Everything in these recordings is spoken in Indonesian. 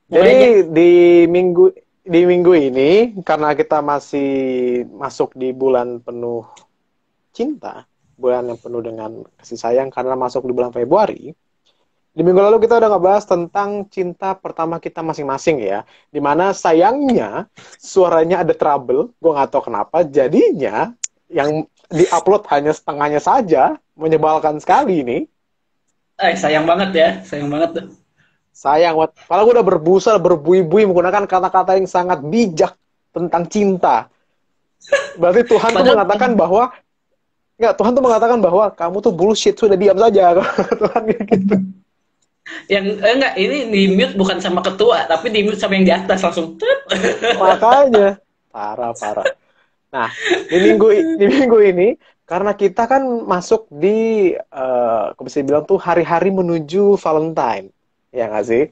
Jadi Mulai aja. di minggu ini karena kita masih masuk di bulan penuh cinta, bulan yang penuh dengan kasih sayang karena masuk di bulan Februari. Di minggu lalu kita udah ngebahas tentang cinta pertama kita masing-masing ya. Dimana sayangnya suaranya ada trouble, gue nggak tahu kenapa. Jadinya yang diupload hanya setengahnya saja, menyebalkan sekali ini. Sayang banget ya, sayang banget tuh. Sayang banget. Padahal gue udah berbusa, berbui-bui menggunakan kata-kata yang sangat bijak tentang cinta. Berarti Tuhan tuh Padahal mengatakan bahwa Enggak, Tuhan tuh mengatakan bahwa kamu tuh bullshit, sudah diam saja. Tuhan kayak gitu. enggak, ini di mute bukan sama ketua, tapi di mute sama yang di atas langsung. Tut. Makanya parah parah. Nah, di minggu ini karena kita kan masuk di aku bisa bilang tuh hari-hari menuju Valentine. Ya nggak sih?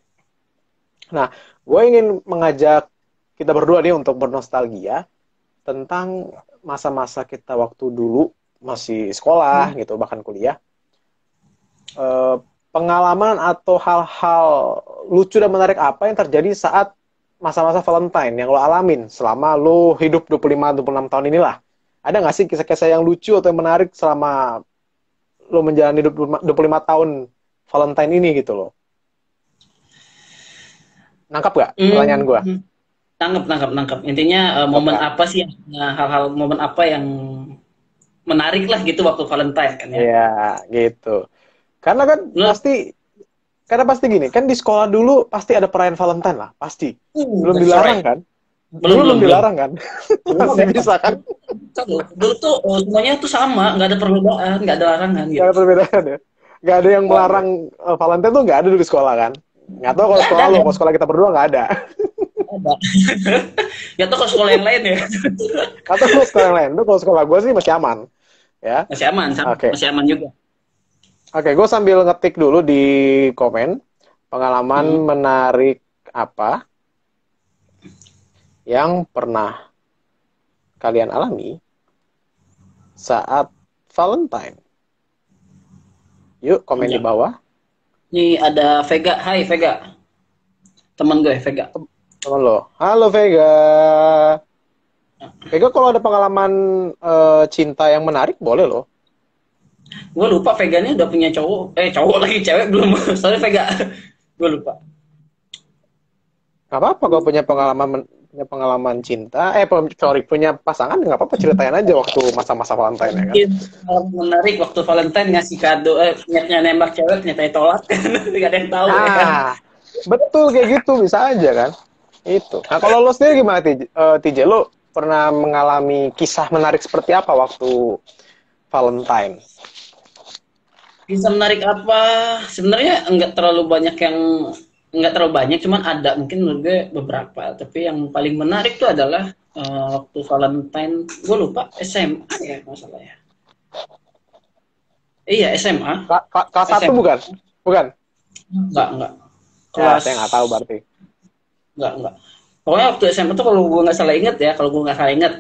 Nah, gue ingin mengajak kita berdua nih untuk bernostalgia tentang masa-masa kita waktu dulu masih sekolah gitu, bahkan kuliah. Eh, Pengalaman atau hal-hal lucu dan menarik apa yang terjadi saat masa-masa Valentine yang lo alamin selama lo hidup 25-26 tahun inilah. Ada nggak sih kisah-kisah yang lucu atau yang menarik selama lo menjalani 25 tahun Valentine ini gitu loh? Nangkap gak pertanyaan gue? Hmm, nangkep, nangkep, nangkep. Intinya Nangkap momen kan? apa sih, hal-hal momen apa yang menarik lah gitu waktu Valentine kan ya. Iya, gitu. Karena kan Menurut, pasti, karena pasti gini, kan di sekolah dulu pasti ada perayaan Valentine lah, pasti. Belum that's dilarang right. kan? Dulu Belum, belum belum, belum. dilarang kan? Belum, Masih memang. bisa kan? Dulu tuh semuanya tuh sama, nggak ada perbedaan, nggak ada larangan Gak gitu. ada perbedaan ya. Gak ada yang Nggak ada. melarang Valentine tuh gak ada dulu di sekolah kan. Gak tau kalau Nggak ada, sekolah lo, nggak kalau sekolah kita berdua gak ada. ada. Nggak tahu kalau sekolah yang lain ya. Gak tau kalau sekolah yang lain. Tuh kalau sekolah gue sih masih aman. Ya. Masih aman, Oke. masih aman juga. Oke, gue sambil ngetik dulu di komen. Pengalaman Hmm. menarik apa yang pernah kalian alami saat Valentine? Yuk, komen di Anjay. bawah. Ini ada Vega. Hai Vega, teman gue Vega. Teman lo. Halo Vega. Vega kalau ada pengalaman cinta yang menarik, boleh loh. Gue lupa Vega ini udah punya cowok. Cowok lagi, cewek belum. Sorry Vega. Gue lupa. Gak apa-apa kalau punya pengalaman cinta, sorry, punya pasangan nggak apa-apa, ceritain aja waktu masa-masa Valentine ya kan. Mungkin menarik waktu Valentine ngasih kado, niatnya nembak cewek, ternyata tolak. Gak ada yang tahu ya. Ah, betul kayak gitu bisa aja kan. Itu. Nah kalau lo sendiri gimana TJ? Lo pernah mengalami kisah menarik seperti apa waktu Valentine? Bisa menarik apa? Sebenarnya nggak terlalu banyak, cuman ada mungkin menurut gue beberapa. Tapi yang paling menarik tuh adalah waktu Valentine, gue lupa SMA ya masalah ya. Iya SMA, Kelas satu SMA. bukan? Bukan? Enggak. Ya, Kelas saya nggak tahu berarti. enggak. Pokoknya waktu SMA tuh kalau gue nggak salah inget ya, kalau gue nggak salah inget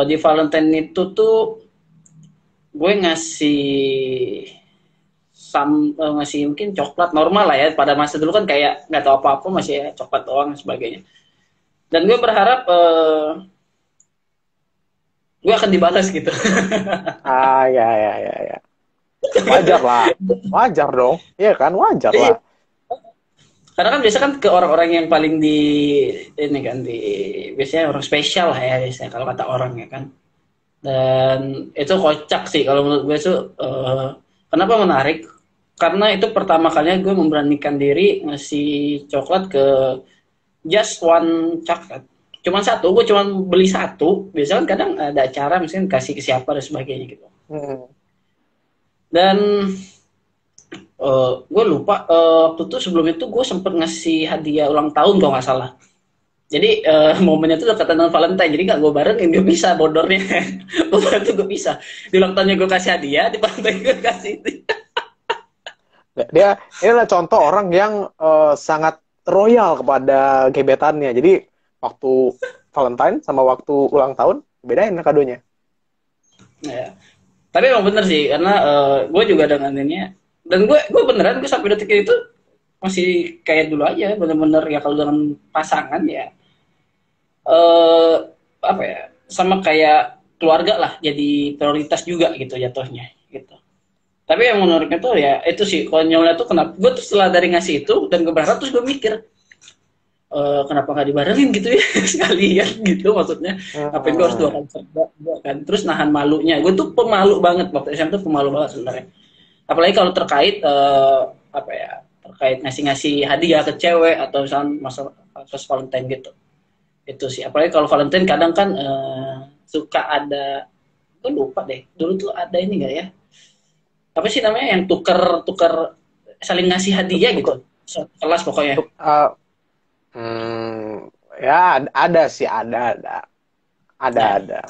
di Valentine itu tuh gue ngasih mungkin coklat normal lah ya, pada masa dulu kan kayak nggak tahu apa-apa, masih ya, coklat doang dan sebagainya, dan gue berharap gue akan dibalas gitu. Ah, ya, ya, ya, ya. Wajar lah. Wajar dong. Iya kan? Wajar lah. Karena kan biasa kan ke orang-orang yang paling di ini kan, di biasanya orang spesial lah ya biasanya kalau kata orang ya kan. Dan itu kocak sih kalau menurut gue tuh. Kenapa menarik? Karena itu pertama kalinya gue memberanikan diri ngasih coklat ke just one coklat. Cuman satu, gue cuman beli satu. Biasanya kan kadang ada acara misalnya kasih ke siapa dan sebagainya gitu. Hmm. Dan gue lupa waktu itu sebelum itu gue sempet ngasih hadiah ulang tahun kalau nggak salah. Jadi momennya itu dekat dengan Valentine, jadi nggak gue barengin, gue bisa bodornya. Bodor itu gue bisa. Di ulang tahunnya gue kasih hadiah, di Valentine gue kasih itu. Dia ini adalah contoh orang yang sangat royal kepada gebetannya. Jadi waktu Valentine sama waktu ulang tahun bedain kadonya. Ya. Tapi emang bener sih, karena gue juga dengan ini, dan gue beneran gue sampai detik itu masih kayak dulu aja, bener-bener ya kalau dengan pasangan ya eh apa ya, sama kayak keluarga lah, jadi prioritas juga gitu jatuhnya gitu. Tapi yang menurutnya tuh ya itu sih konyolnya tuh, kenapa gue tuh setelah dari ngasih itu dan gue berharap, terus gue mikir kenapa nggak dibarengin gitu ya sekalian gitu, maksudnya ngapain gue harus dua kali dua kan, terus nahan malunya. Gue tuh pemalu banget waktu SMP, tuh pemalu banget sebenarnya, apalagi kalau terkait apa ya, terkait ngasih-ngasih hadiah ke cewek atau misalnya masa Valentine gitu. Itu sih, apalagi kalau Valentine kadang kan suka ada, gue lupa deh dulu tuh ada ini nggak ya, apa sih namanya, yang tuker saling ngasih hadiah gitu, kelas pokoknya. Ya ada sih, ada Nah ada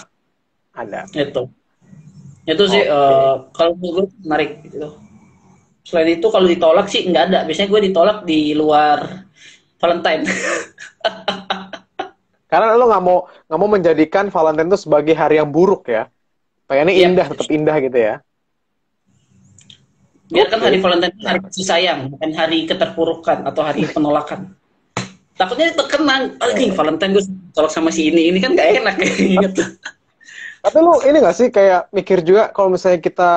ada. itu sih Oke. kalau gue menarik gitu. Selain itu kalau ditolak sih nggak ada, biasanya gue ditolak di luar Valentine. Karena lo nggak mau menjadikan Valentine itu sebagai hari yang buruk ya. Pengennya Iya, indah, tetap indah gitu ya. biarkan hari Oke. Valentine itu hari Nah, kasih sayang, bukan hari keterpurukan atau hari penolakan. Takutnya terkenang, ya, nih ya. Valentine gue tolak sama si ini kan gak enak ya gitu. Tapi lu ini nggak sih kayak mikir juga kalau misalnya kita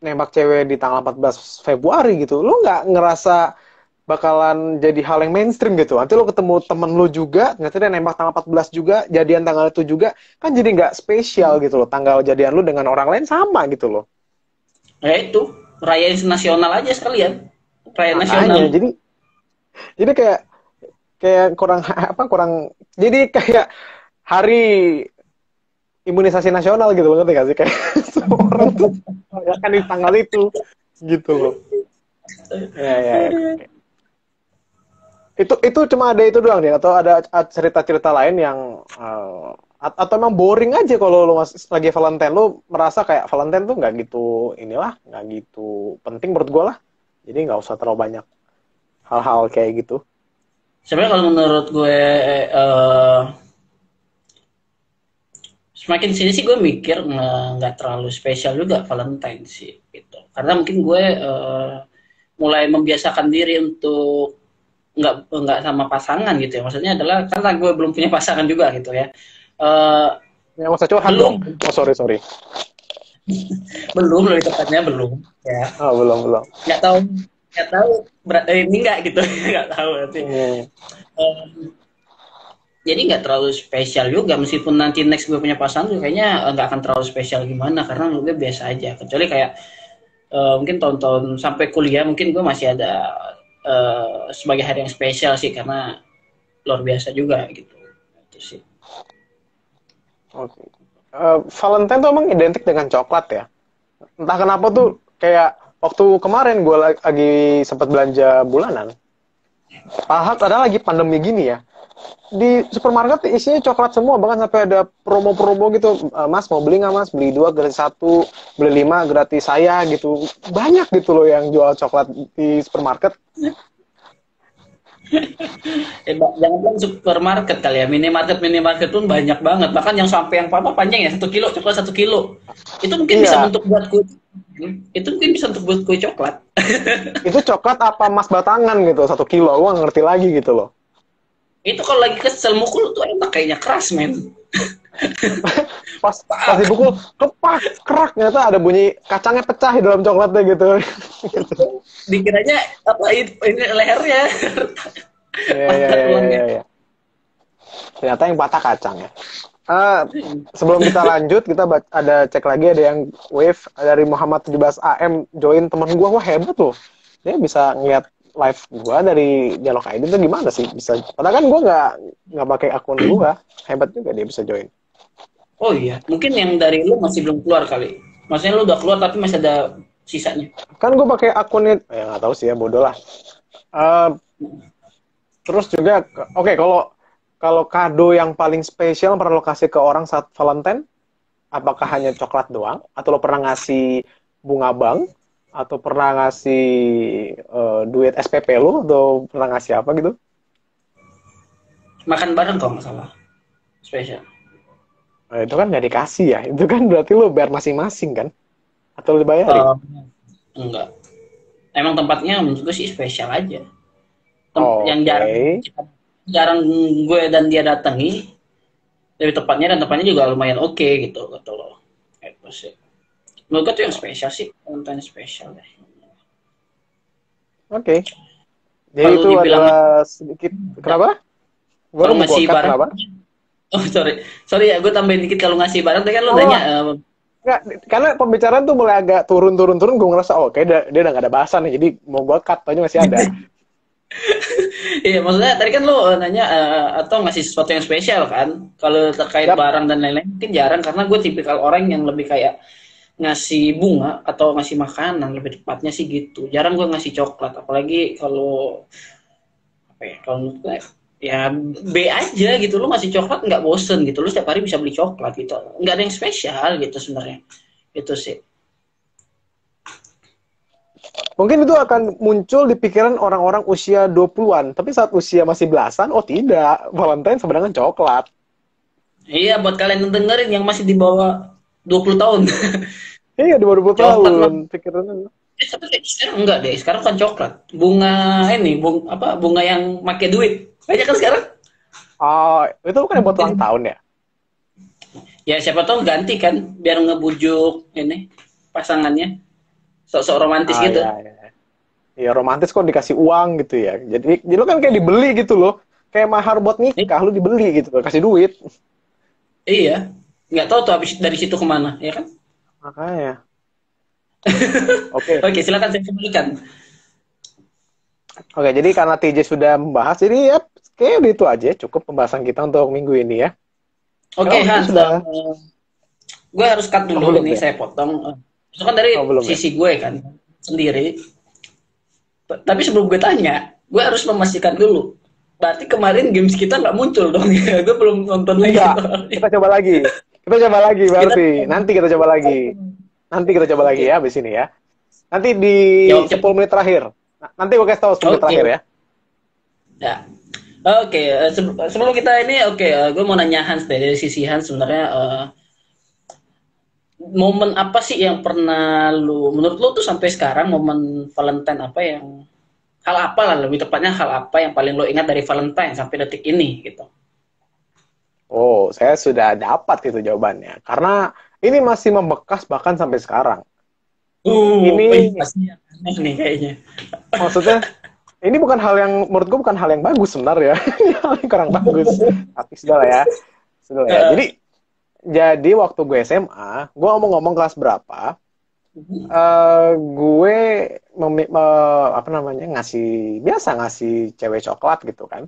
nembak cewek di tanggal 14 Februari gitu, lu nggak ngerasa bakalan jadi hal yang mainstream gitu. Nanti lu ketemu temen lu juga, ternyata dia nembak tanggal 14 juga, jadian tanggal itu juga, kan jadi nggak spesial gitu loh. Tanggal jadian lu dengan orang lain sama gitu loh. Ya itu, rayain nasional aja sekalian. Perayaan nasional. Makanya, jadi kayak kayak kurang apa kurang jadi kayak hari imunisasi nasional gitu, ngerti gak sih, kayak semua orang tuh merayakan di tanggal itu gitu loh. Ya, ya, ya. Itu cuma ada itu doang nih, atau ada cerita-cerita lain yang atau emang boring aja kalau lu lagi Valentine, lu merasa kayak Valentine tuh nggak gitu inilah, nggak gitu penting menurut gue lah, jadi nggak usah terlalu banyak hal-hal kayak gitu. Sebenarnya kalau menurut gue eh, semakin sini sih gue mikir nggak terlalu spesial juga Valentine sih gitu. Karena mungkin gue mulai membiasakan diri untuk nggak sama pasangan gitu ya. Maksudnya adalah karena gue belum punya pasangan juga gitu ya. Eh, Ya nggak usah curhat belum dong. Oh, sorry sorry. belum lebih tepatnya belum ya. Oh, belum belum. Nggak tahu ini nggak gitu nggak tahu nanti. Hmm. Jadi nggak terlalu spesial juga, meskipun nanti next gue punya pasangan kayaknya nggak akan terlalu spesial gimana, karena gue biasa aja, kecuali kayak mungkin tahun-tahun sampai kuliah mungkin gue masih ada sebagai hari yang spesial sih, karena luar biasa juga gitu. Itu sih. Oke. Valentine tuh emang identik dengan coklat ya. Entah kenapa tuh kayak waktu kemarin gue lagi sempat belanja bulanan. Padahal lagi pandemi gini ya. Di supermarket isinya coklat semua, bahkan sampai ada promo-promo gitu. Mas mau beli nggak mas? Beli dua gratis satu, beli 5 gratis saya gitu. Banyak gitu loh yang jual coklat di supermarket. Jangan bilang supermarket kali ya, minimarket pun banyak banget, bahkan yang sampai yang apa panjang ya, 1 kilo coklat 1 kilo, itu mungkin bisa Iya, bentuk buat kue, itu mungkin bisa untuk buat kue coklat. itu coklat apa mas batangan gitu, 1 kilo. Gue nggak ngerti lagi gitu loh. Itu kalau lagi kesel mukul tuh enak, kayaknya keras men. Pas dipukul, kepak, kerak, ternyata ada bunyi kacangnya pecah di dalam coklatnya gitu. Dikiranya apa ini lehernya. Iya, iya, Patah iya, tulangnya. iya, iya. Ternyata yang patah kacang ya. Sebelum kita lanjut, kita ada cek lagi, ada yang wave dari Muhammad 17 AM join teman gua. Wah hebat loh. Dia bisa ngeliat live gua dari Dialog ID itu gimana sih bisa? Padahal kan gua nggak pakai akun gua. Hebat juga dia bisa join. Oh iya, mungkin yang dari lu masih belum keluar kali. Maksudnya lu udah keluar tapi masih ada sisanya. Kan gua pakai akunnya, ya nggak tahu sih ya, bodoh lah. Eh, Terus juga, oke, kalau kalau kado yang paling spesial pernah lo kasih ke orang saat Valentine, apakah hanya coklat doang? Atau lo pernah ngasih bunga bank? Atau pernah ngasih duit SPP lo? Atau pernah ngasih apa gitu? Makan bareng kok nggak salah. Spesial. Itu kan nggak dikasih ya. Itu kan berarti lo bayar masing-masing kan? Atau lo dibayarin? Enggak. Emang tempatnya menurut gue sih spesial aja. yang Oke. jarang gue dan dia datangi, lebih tepatnya, dan tempatnya juga lumayan oke gitu loh. Itu sih. Menurut gue tuh yang spesial sih, Valentine spesial deh. Oke. Jadi Kalau itu dibilang adalah sedikit, kenapa? Baru kalau mau gua ngasih cut, barang, kenapa? oh sorry ya, gue tambahin dikit. Kalau ngasih barang tadi kan lo nanya, Oh, nggak, karena pembicaraan tuh mulai agak turun, gue ngerasa, oh, kayak dia udah gak ada bahasan nih, jadi mau gue cut, taunya masih ada. iya maksudnya tadi kan lo nanya atau ngasih sesuatu yang spesial kan. Kalau terkait Yap. barang dan lain-lain mungkin jarang, karena gue tipikal orang yang lebih kayak ngasih bunga atau ngasih makanan, lebih tepatnya sih gitu. Jarang gue ngasih coklat, apalagi kalau apa ya, kalau menurut gue ya B aja gitu. Lu ngasih coklat nggak bosen gitu, lu setiap hari bisa beli coklat gitu, nggak ada yang spesial gitu sebenarnya. Itu sih. Mungkin itu akan muncul di pikiran orang-orang usia 20-an, tapi saat usia masih belasan, oh tidak, Valentine sebenarnya coklat. Iya, buat kalian yang dengerin yang masih di bawah 20 tahun. Iya, di bawah 20 Coklat tahun, mah pikirannya. tapi sekarang enggak deh, sekarang kan coklat bunga. Ini bunga yang make duit banyak kan sekarang. Oh, itu bukan yang buat ulang tahun ya? Ya siapa tahu ganti kan, biar ngebujuk ini pasangannya, sok-sok romantis Ah, gitu. ya, ya. Ya, romantis kok dikasih uang gitu ya. Jadi lo kan kayak dibeli gitu loh. Kayak mahar buat nikah, lu dibeli gitu, kasih duit. Iya, nggak tahu tuh habis dari situ kemana, ya kan? Makanya. Oke. Oke, silakan saya kembalikan. Oke, jadi karena TJ sudah membahas, jadi ya kayak udah itu aja cukup pembahasan kita untuk minggu ini ya. Oke, Oh, itu Hans, sudah. gue harus cut Oh, dulu belum ini, ya? saya potong. Itu kan Oh, dari belum ya? sisi gue kan sendiri. Tapi sebelum gue tanya, gue harus memastikan dulu. Berarti kemarin games kita nggak muncul dong ya? Gue belum nonton lagi. Enggak. Kita coba lagi. Kita coba lagi Kita berarti. Nanti kita coba lagi. Nanti kita coba lagi oke. ya habis ini ya. Nanti di Jawab 10 cepat. menit terakhir. Nanti gue kasih tahu 10 menit Oke. terakhir ya. Ya. Oke, sebelum kita ini, oke, gue mau nanya Hans deh, dari sisi Hans sebenarnya momen apa sih yang pernah menurut lu tuh sampai sekarang, momen Valentine apa yang, hal apa lah lebih tepatnya, hal apa yang paling lo ingat dari Valentine sampai detik ini gitu? Oh, saya sudah dapat itu jawabannya. Karena ini masih membekas bahkan sampai sekarang. Ini Pasti aneh nih kayaknya. maksudnya ini bukan hal yang menurut gue bukan hal yang bagus sebenarnya. Ini hal yang kurang bagus. Tapi sudah lah ya. Sudah lah ya. Jadi waktu gue SMA, gue ngomong-ngomong kelas berapa, gue apa namanya ngasih cewek coklat gitu kan.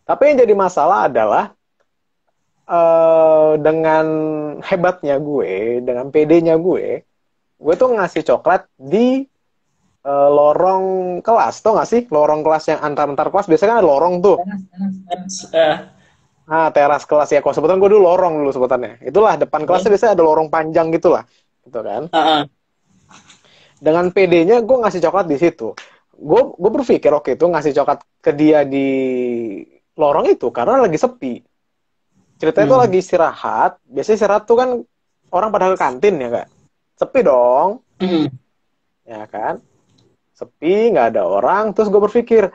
Tapi yang jadi masalah adalah dengan hebatnya gue, dengan PD-nya gue tuh ngasih coklat di lorong kelas, tau gak sih? Lorong kelas yang antar-antar kelas, biasanya kan ada lorong tuh. Nah, teras kelas ya, kalau sebutan gue dulu lorong dulu sebutannya. Itulah, depan kelasnya biasanya ada lorong panjang gitu lah. Gitu kan. Dengan PD-nya gue ngasih coklat di situ. Gue berpikir, oke, itu ngasih coklat ke dia di lorong itu karena lagi sepi. Ceritanya tuh lagi istirahat. Biasanya istirahat tuh kan orang pada ke kantin ya, Kak? Sepi dong. Ya kan? Sepi, nggak ada orang. Terus gue berpikir,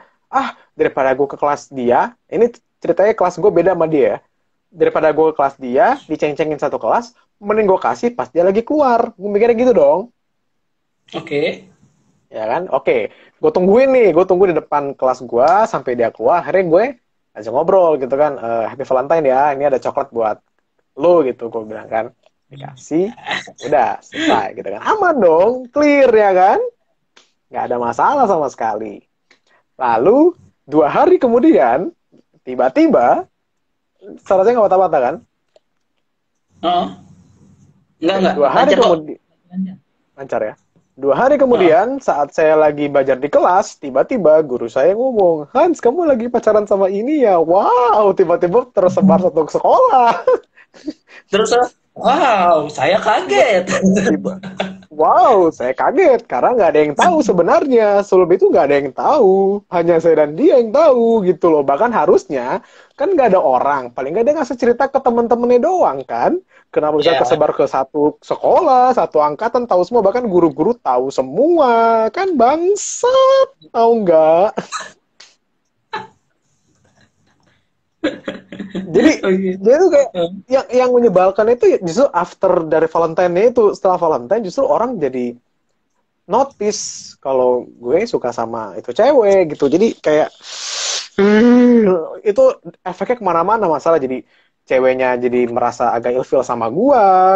daripada gue ke kelas dia, ini ceritanya kelas gue beda sama dia. Daripada gue ke kelas dia, diceng-cengin satu kelas, mending gue kasih pas dia lagi keluar. Gue mikirnya gitu dong. Oke. Ya kan? Oke. Gue tungguin nih, gue tunggu di depan kelas gue sampai dia keluar. Akhirnya gue aja ngobrol gitu kan. Happy Valentine ya, ini ada coklat buat lo gitu. Gue bilang kan. Dikasih, udah selesai gitu kan. Aman dong, clear ya kan? Nggak ada masalah sama sekali. Lalu 2 hari kemudian tiba-tiba saya nggak bata-bata kan? Enggak. 2 hari kemudian lancar ya. 2 hari kemudian saat saya lagi belajar di kelas, tiba-tiba guru saya ngomong, Hans, kamu lagi pacaran sama ini ya? Wow, tiba-tiba tersebar satu sekolah. Terus, wow, saya kaget. Wow, saya kaget karena nggak ada yang tahu sebenarnya. Sebelum itu nggak ada yang tahu, hanya saya dan dia yang tahu gitu loh. Bahkan harusnya kan nggak ada orang, paling nggak dia ngasih cerita ke teman-temannya doang kan. Kenapa bisa Ya, kesebar ke satu sekolah, satu angkatan tahu semua, bahkan guru-guru tahu semua kan bangsat, tahu nggak? Jadi oke. dia tuh kayak yang menyebalkan itu justru after dari Valentine itu, setelah Valentine justru orang jadi notice kalau gue suka sama itu cewek gitu. Jadi kayak itu efeknya kemana-mana masalah. Jadi ceweknya jadi merasa agak ilfil sama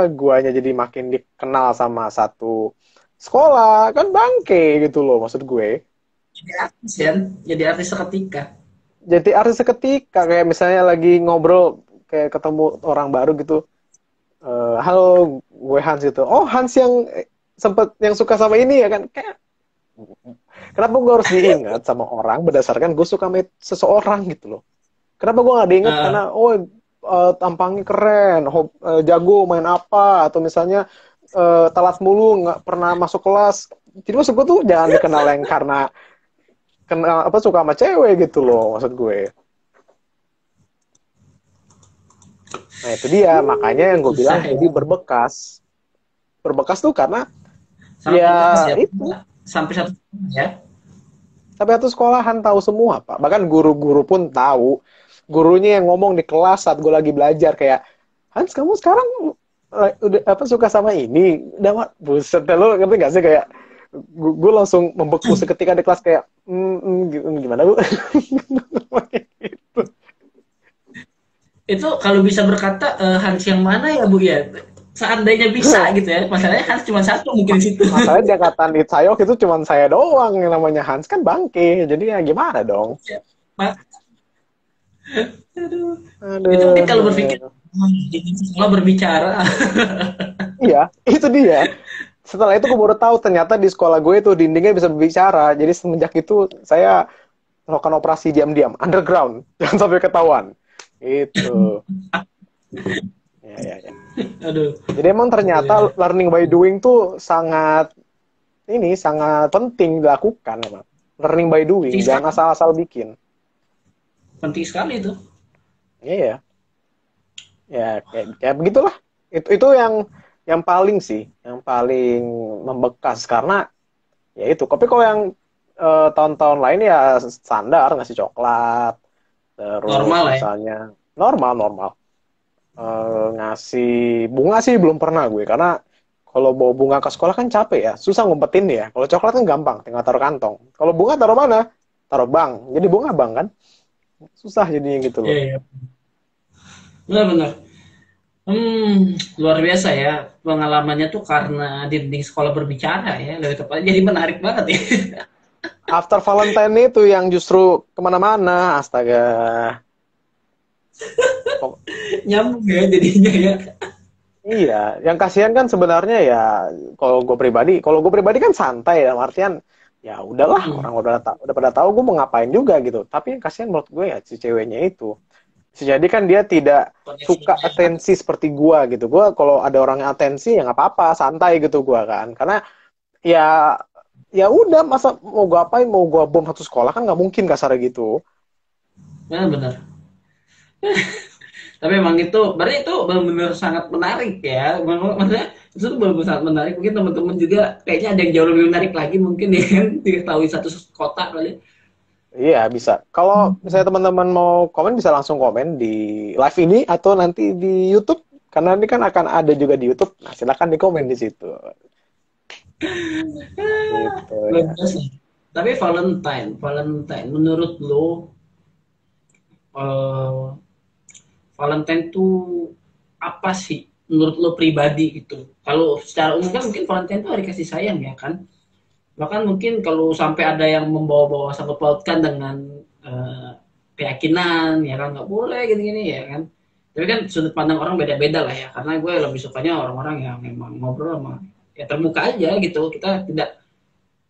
guanya jadi makin dikenal sama satu sekolah. Kan bangke gitu loh maksud gue. Jadi artis kan, jadi artis seketika. Jadi artis seketika kayak misalnya lagi ngobrol kayak ketemu orang baru gitu. Halo, gue Hans gitu. Oh, Hans yang sempet yang suka sama ini ya kan? Kayak kenapa gue harus diingat sama orang berdasarkan gue suka sama seseorang gitu loh. Kenapa gue nggak diingat Eh, karena tampangnya keren, jago main apa atau misalnya telat mulu nggak pernah masuk kelas. Jadi maksud gue tuh jangan dikenal yang karena kenal apa suka sama cewek gitu loh maksud gue. Nah itu dia makanya yang gue susah bilang ya. jadi berbekas. Berbekas tuh karena Sangat ya berbekas ya. itu Sampai satu tahun ya. sampai satu sekolahan tahu semua pak. Bahkan guru-guru pun tahu. Gurunya yang ngomong di kelas saat gue lagi belajar kayak Hans kamu sekarang udah apa suka sama ini udah buset dah, lo ngerti gak sih kayak gue langsung membeku seketika di kelas kayak gimana bu. Itu kalau bisa berkata Hans yang mana ya Bu ya? Seandainya bisa gitu ya. Masalahnya Hans cuma satu mungkin di situ. Masalahnya dia kata di Sayok itu cuma saya doang yang namanya Hans kan bangke jadi ya gimana dong. Pak, aduh. Itu mungkin kalau berpikir Aduh. jadi sekolah berbicara. Iya itu dia. Setelah itu gue baru tahu ternyata di sekolah gue itu dindingnya bisa berbicara. Jadi semenjak itu saya melakukan operasi diam-diam, underground, jangan sampai ketahuan. Itu. Ya, ya, ya. Aduh. Jadi emang Aduh ya. ternyata learning by doing tuh sangat penting dilakukan emang. Learning by doing, Penting sekali. jangan asal-asal bikin. Penting sekali itu. Iya ya. Ya kayak begitulah. Itu yang paling sih, yang paling membekas karena ya itu. Tapi kalau yang tahun-tahun lain ya standar ngasih coklat, terus Normal lah ya. misalnya normal normal. Ngasih bunga sih belum pernah gue karena kalau bawa bunga ke sekolah kan capek ya, susah ngumpetin ya. Kalau coklat kan gampang, tinggal taruh kantong. Kalau bunga taruh mana? Taruh bank. Jadi bunga bank kan susah jadinya gitu Iya, loh. iya. Benar-benar. Luar biasa ya pengalamannya tuh karena dinding sekolah berbicara ya, lebih tepatnya jadi menarik banget ya. After Valentine itu yang justru kemana-mana, astaga. Pok- Nyambung ya jadinya ya. iya, yang kasihan kan sebenarnya ya kalau gue pribadi kan santai dalam artian ya udahlah Hmm. orang udah pada tahu gue mau ngapain juga gitu. Tapi yang kasihan menurut gue ya si ceweknya itu. Bisa jadi kan dia tidak suka Koneksinya dapat. atensi seperti gua gitu. Gua kalau ada orang yang atensi ya nggak apa-apa, santai gitu gua kan. Karena ya ya udah masa mau gua apain, mau gua bom satu sekolah kan nggak mungkin kasar gitu. Benar-benar. Tapi emang itu, berarti itu benar-benar sangat menarik ya. Maksudnya itu tuh benar-benar sangat menarik. Mungkin teman-teman juga kayaknya ada yang jauh lebih menarik lagi mungkin ya kan diketahui satu kota kali. Iya bisa. Kalau misalnya teman-teman mau komen bisa langsung komen di live ini atau nanti di YouTube. Karena ini kan akan ada juga di YouTube. Nah silakan di komen di situ. Gitu Luar ya. biasa. Tapi Valentine, Valentine menurut lo eh, Valentine tuh apa sih menurut lo pribadi gitu? Kalau secara umum kan mungkin Valentine itu hari kasih sayang ya kan? Bahkan mungkin kalau sampai ada yang membawa-bawa sangkut pautkan dengan eh, keyakinan ya kan nggak boleh gini-gini ya kan. Tapi kan sudut pandang orang beda-beda lah ya. Karena gue lebih sukanya orang-orang yang memang ngobrol sama ya terbuka aja gitu. Kita tidak